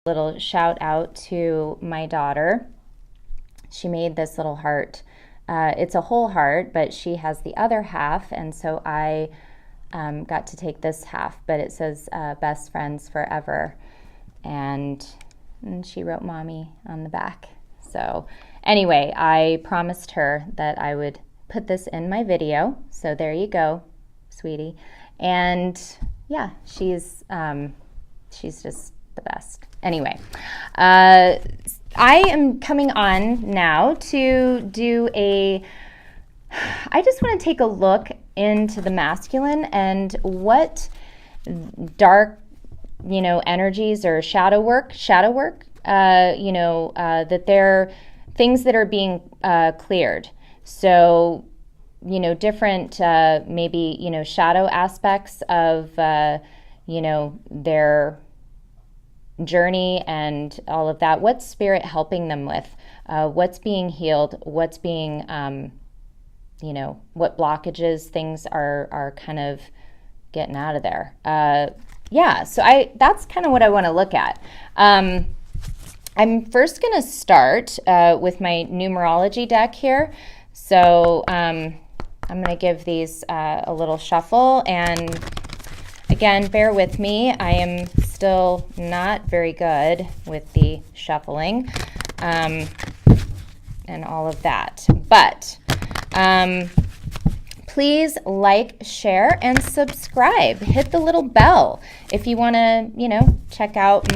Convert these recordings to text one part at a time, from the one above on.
Little shout out to my daughter. She made this little heart. It's a whole heart, but she has the other half, and so I got to take this half, but it says best friends forever, and she wrote mommy on the back. So anyway, I promised her that I would put this in my video, so there you go, sweetie. And yeah, she's just the best. Anyway, I am coming on now to do I just want to take a look into the masculine and what dark, energies or shadow work, that they're things that are being cleared. So, different maybe, shadow aspects of, their journey and all of that. What's spirit helping them with? What's being healed? What's being, what blockages things are kind of getting out of there. So that's kind of what I want to look at. I'm first going to start with my numerology deck here. So I'm going to give these a little shuffle, and again, bear with me. I am still not very good with the shuffling and all of that. But please like, share, and subscribe. Hit the little bell if you want to, check out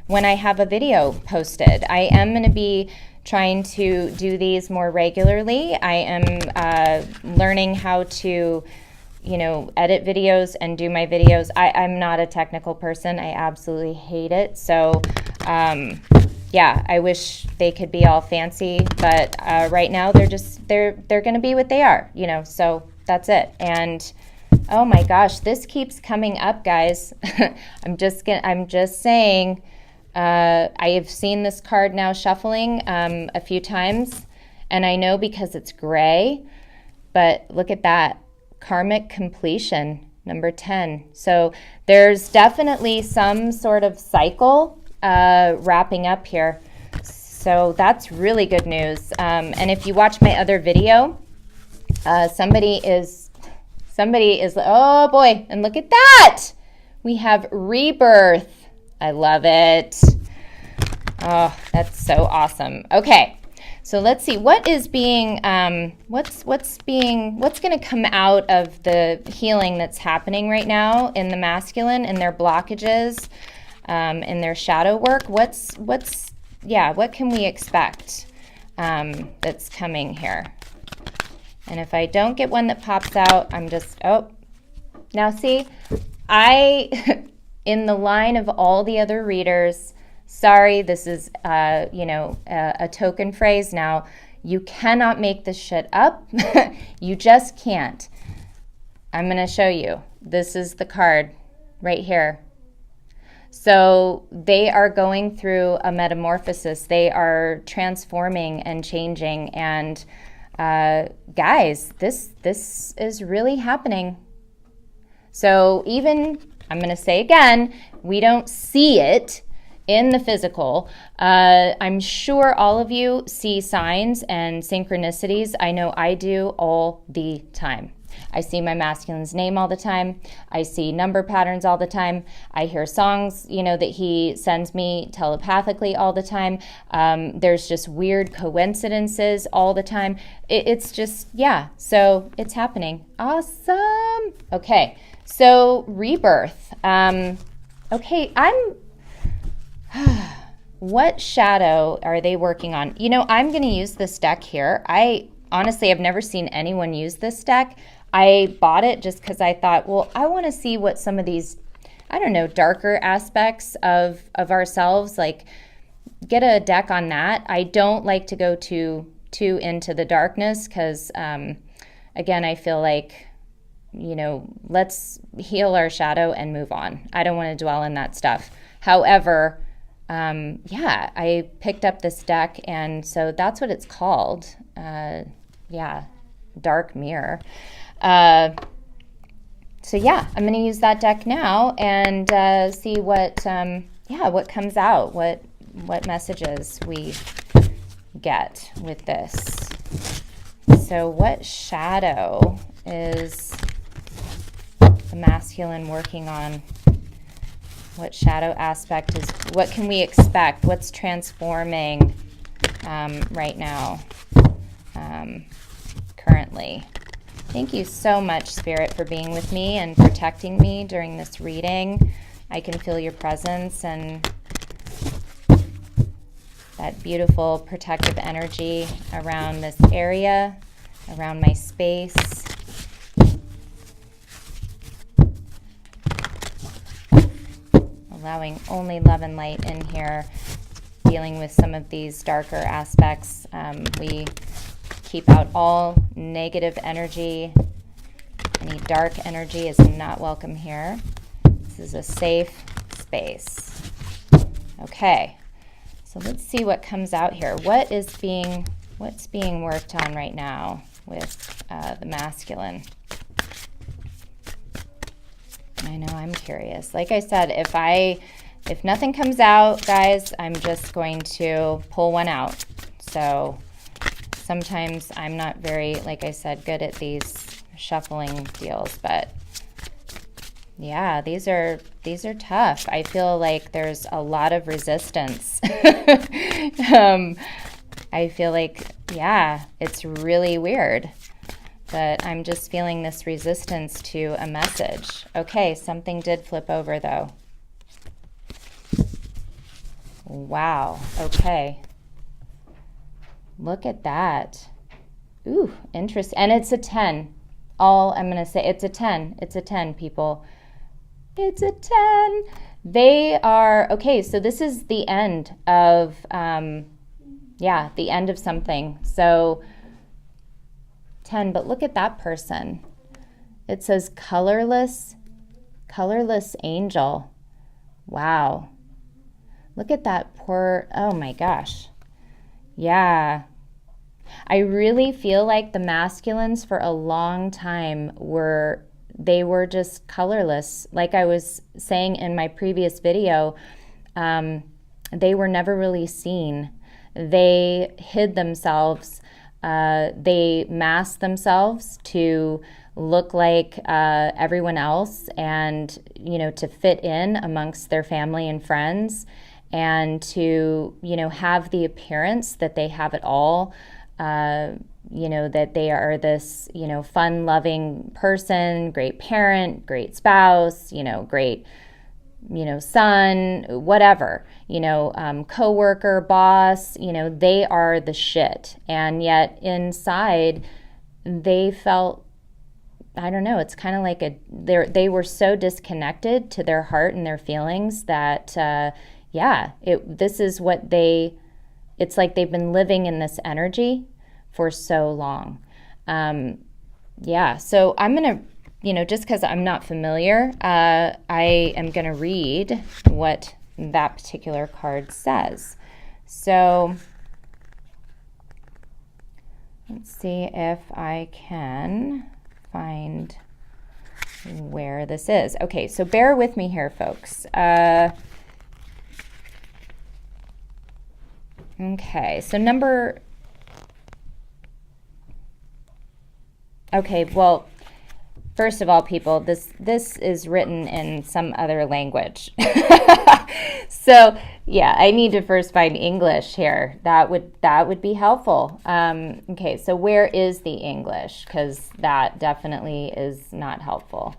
when I have a video posted. I am going to be trying to do these more regularly. I am learning how to edit videos and do my videos. I'm not a technical person. I absolutely hate it. So, I wish they could be all fancy, but right now they're going to be what they are, so that's it. And oh my gosh, this keeps coming up, guys. I'm just saying, I have seen this card now shuffling a few times, and I know because it's gray, but look at that. Karmic completion, number 10. So there's definitely some sort of cycle wrapping up here. So that's really good news. And if you watch my other video, somebody is, oh boy, and look at that. We have rebirth. I love it. Oh, that's so awesome. Okay. So let's see what is being, what's going to come out of the healing that's happening right now in the masculine and their blockages, in their shadow work. What can we expect that's coming here? And if I don't get one that pops out, I'm just, now see, in the line of all the other readers, sorry, this is, a token phrase now. You cannot make this shit up. You just can't. I'm going to show you. This is the card right here. So they are going through a metamorphosis. They are transforming and changing. And guys, this is really happening. So even, I'm going to say again, we don't see it in the physical. I'm sure all of you see signs and synchronicities. I know I do all the time. I see my masculine's name all the time. I see number patterns all the time. I hear songs, that he sends me telepathically all the time. There's just weird coincidences all the time. It's just, so it's happening. Awesome. Okay, so rebirth. Okay, what shadow are they working on? I'm going to use this deck here. I honestly have never seen anyone use this deck. I bought it just because I thought, well, I want to see what some of these, darker aspects of ourselves, like get a deck on that. I don't like to go too into the darkness because, again, I feel like, let's heal our shadow and move on. I don't want to dwell in that stuff. However, I picked up this deck, and so that's what it's called. Dark Mirror. I'm going to use that deck now and see what yeah, what comes out, what messages we get with this. So what shadow is the masculine working on? What shadow aspect is, what can we expect? What's transforming right now, currently? Thank you so much, Spirit, for being with me and protecting me during this reading. I can feel your presence and that beautiful protective energy around this area, around my space. Allowing only love and light in here, dealing with some of these darker aspects. We keep out all negative energy. Any dark energy is not welcome here. This is a safe space. Okay, so let's see what comes out here. What's being worked on right now with the masculine? I know, I'm curious. Like I said, if nothing comes out, guys, I'm just going to pull one out. So sometimes I'm not very, like I said, good at these shuffling deals, but yeah, these are tough. I feel like there's a lot of resistance. I feel like, yeah, it's really weird. But I'm just feeling this resistance to a message. Okay, something did flip over though. Wow, okay. Look at that. Ooh, interesting. And it's a 10. All I'm going to say, it's a 10. It's a 10, people. It's a 10. They are, okay, so this is the end of, yeah, the end of something. So 10, but look at that person. It says colorless angel. Wow. Look at that poor, oh my gosh. Yeah. I really feel like the masculines for a long time were just colorless. Like I was saying in my previous video, they were never really seen. They hid themselves. They masked themselves to look like everyone else and, you know, to fit in amongst their family and friends and to, you know, have the appearance that they have it all, you know, that they are this, you know, fun-loving person, great parent, great spouse, you know, great, you know, son, whatever, you know, coworker, boss, you know, they are the shit. And yet inside they felt, I don't know, it's kind of like they were so disconnected to their heart and their feelings that, yeah, this is what it's like they've been living in this energy for so long. Yeah, so I'm going to, you know, just because I'm not familiar, I am going to read what that particular card says. So let's see if I can find where this is. Okay, so bear with me here, folks. Okay, so okay, well, first of all, people, this is written in some other language. So, yeah, I need to first find English here. That would be helpful. Okay, so where is the English? Because that definitely is not helpful.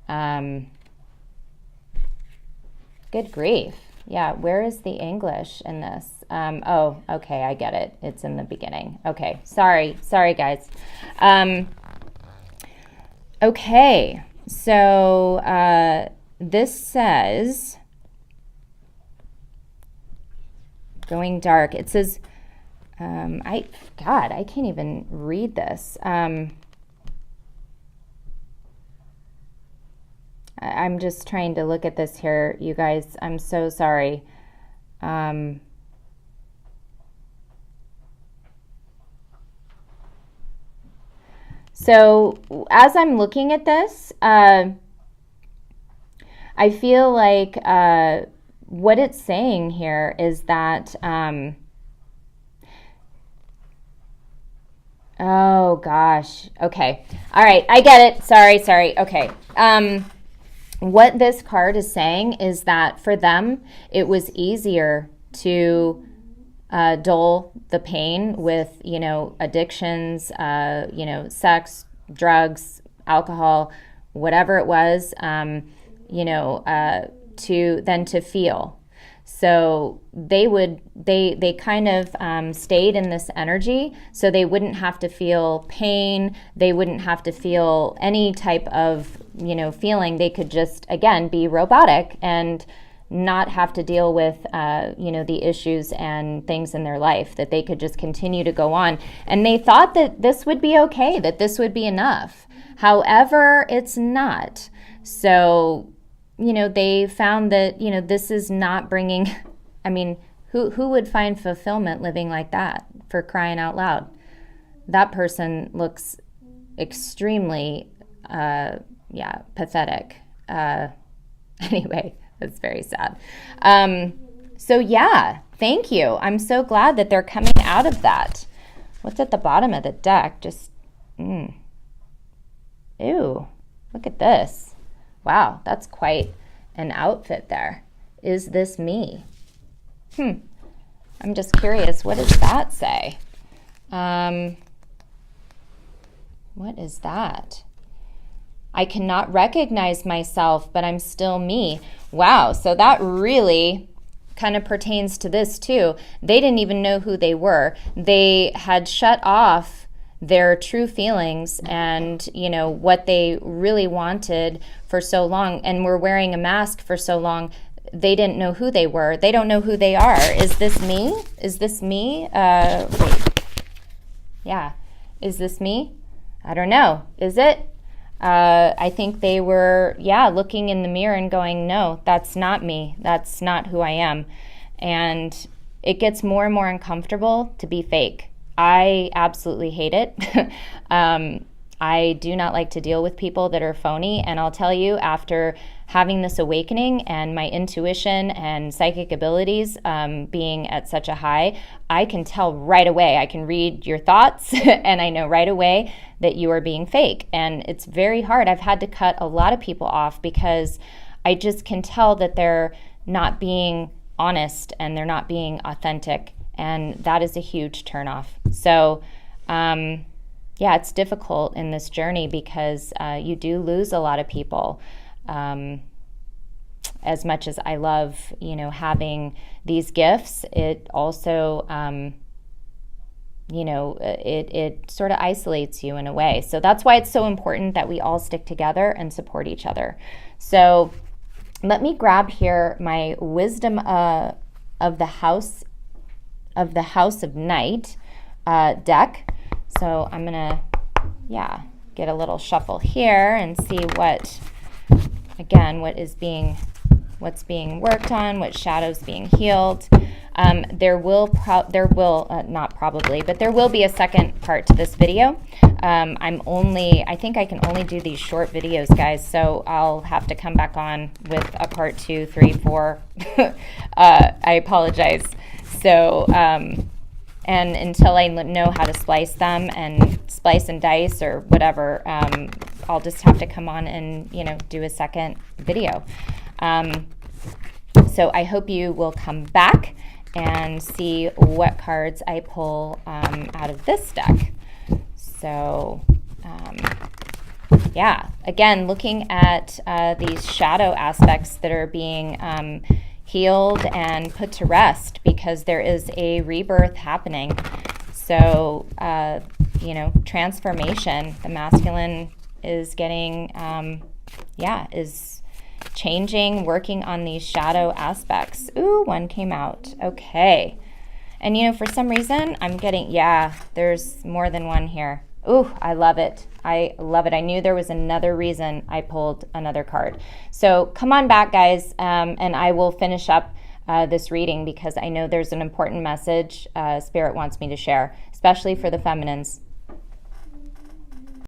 Good grief. Yeah, where is the English in this? Oh, okay, I get it. It's in the beginning. Okay, sorry guys. Okay, so this says, going dark. It says, I can't even read this. I'm just trying to look at this here, you guys. I'm so sorry. So as I'm looking at this, I feel like what it's saying here is that, oh gosh, okay. All right, I get it. Sorry. Okay. What this card is saying is that for them, it was easier to dull the pain with, addictions, sex, drugs, alcohol, whatever it was, to feel. So they kind of stayed in this energy, so they wouldn't have to feel pain. They wouldn't have to feel any type of, feeling. They could just, again, be robotic and not have to deal with, the issues and things in their life, that they could just continue to go on. And they thought that this would be okay, that this would be enough. However, it's not. So, they found that, this is not bringing, who would find fulfillment living like that, for crying out loud? That person looks extremely, pathetic. Anyway, that's very sad. Thank you. I'm so glad that they're coming out of that. What's at the bottom of the deck? Just, ew, look at this. Wow, that's quite an outfit there. Is this me? I'm just curious. What does that say? What is that? I cannot recognize myself, but I'm still me. Wow, so that really kind of pertains to this too. They didn't even know who they were. They had shut off their true feelings and, what they really wanted for so long, and were wearing a mask for so long. They didn't know who they were. They don't know who they are. Is this me? Is this me? Wait. Yeah. Is this me? I don't know. Is it? I think they were, looking in the mirror and going, no, that's not me. That's not who I am. And it gets more and more uncomfortable to be fake. I absolutely hate it. I do not like to deal with people that are phony. And I'll tell you, after having this awakening and my intuition and psychic abilities being at such a high, I can tell right away. I can read your thoughts and I know right away that you are being fake. And it's very hard. I've had to cut a lot of people off because I just can tell that they're not being honest and they're not being authentic. And that is a huge turnoff. So, it's difficult in this journey because you do lose a lot of people. As much as I love, having these gifts, it also, it sort of isolates you in a way. So that's why it's so important that we all stick together and support each other. So let me grab here my Wisdom of the House of Night deck. So I'm gonna, get a little shuffle here and see what's being worked on, what shadows being healed. There will be a second part to this video. I think I can only do these short videos, guys, so I'll have to come back on with a part 2, 3, 4. I apologize. So, and until I know how to splice them and splice and dice or whatever, I'll just have to come on and, do a second video. So I hope you will come back and see what cards I pull out of this deck. So, again, looking at these shadow aspects that are being healed and put to rest, because there is a rebirth happening. So, transformation. The masculine is getting, is changing, working on these shadow aspects. Ooh, one came out. Okay. And, for some reason, I'm getting, there's more than one here. Ooh, I love it. I love it. I knew there was another reason I pulled another card. So come on back, guys, and I will finish up this reading because I know there's an important message Spirit wants me to share, especially for the feminines.